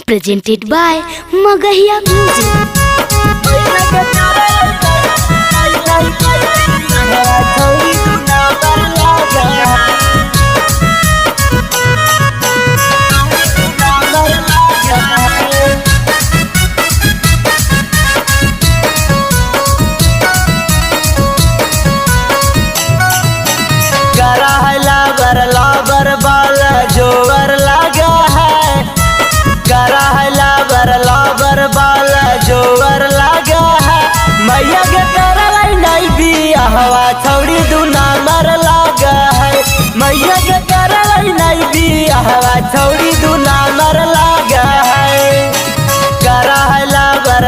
presented by Magahiya Music. लाबर बाल जोवर लगा है, करा है लाबर बाल जोवर लगा है। मैया के करल नहीं बियाहवा छौड़ी दूना मर लगा है। मैया के करल नहीं बियाहवा छौड़ी दूना मर लगा है। करा है लाबर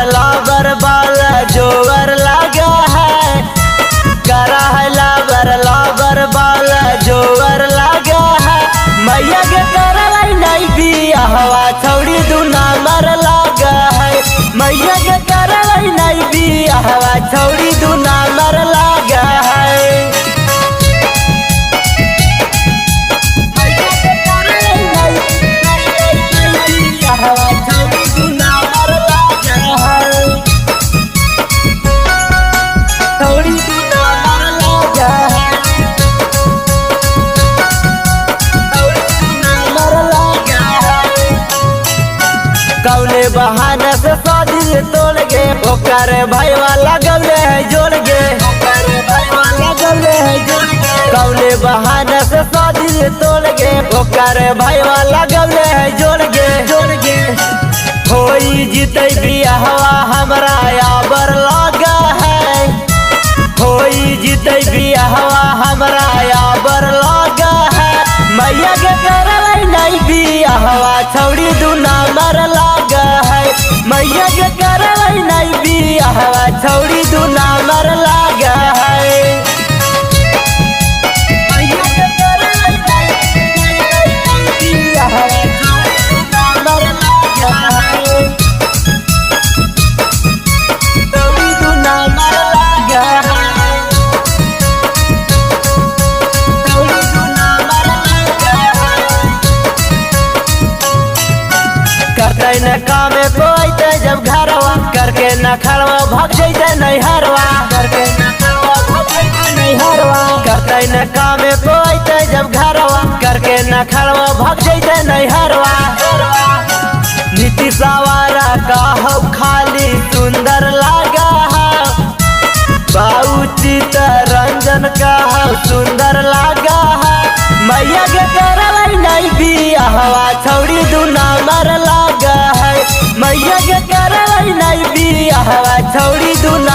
बाल जोवर लगा है, करा है लाबर बाल जोवर लगा है। मैया के करल नहीं बियाहवा छौड़ी दूना मर लगा है। मैया के करल नहीं बियाहवा छौड़ी दूना मर लगा है। मैया के करल नहीं बियाहवा छौड़ी दूना मर लगा है। छौड़ी दूना मर लगा है। कौने बहाने से शादी तोड़ गे, ओकर भाई वाला गले है जोड़ गे। कौने बहाने से शादी तोड़ गे, ओकर भाई वाला गले है जोड़ गे। होई जीते बियाहवा हमरा याबर लगा है। होई जीते बियाहवा हमरा याबर लगा है। मैया के करल नहीं बियाहवा छौड़ी दूना मर लगा है। मैया के करल नहीं बियाहवा छौड़ी दूना मर लगा है। मैया के करल नहीं बियाहवा छौड़ी दूना मर लगा है। छौड़ी दूना मर लगा है। करते न कामे पोते जब घरवा, करके न खरवा भाग जैते नहीं हरवा। करके न खरवा भाग जैते नहीं हरवा। करते न कामे पोते जब घरवा, करके न खरवा भाग जैते नहीं हरवा। नीति सवारा का हो खाली सुंदर लगा है। बाऊ चित्तरंजन का हो सुंदर लगा है। मैया के करल नहीं बियाहवा छौड़ी दूना मर लगा है। मैया के करल नहीं बियाहवा छौड़ी दूना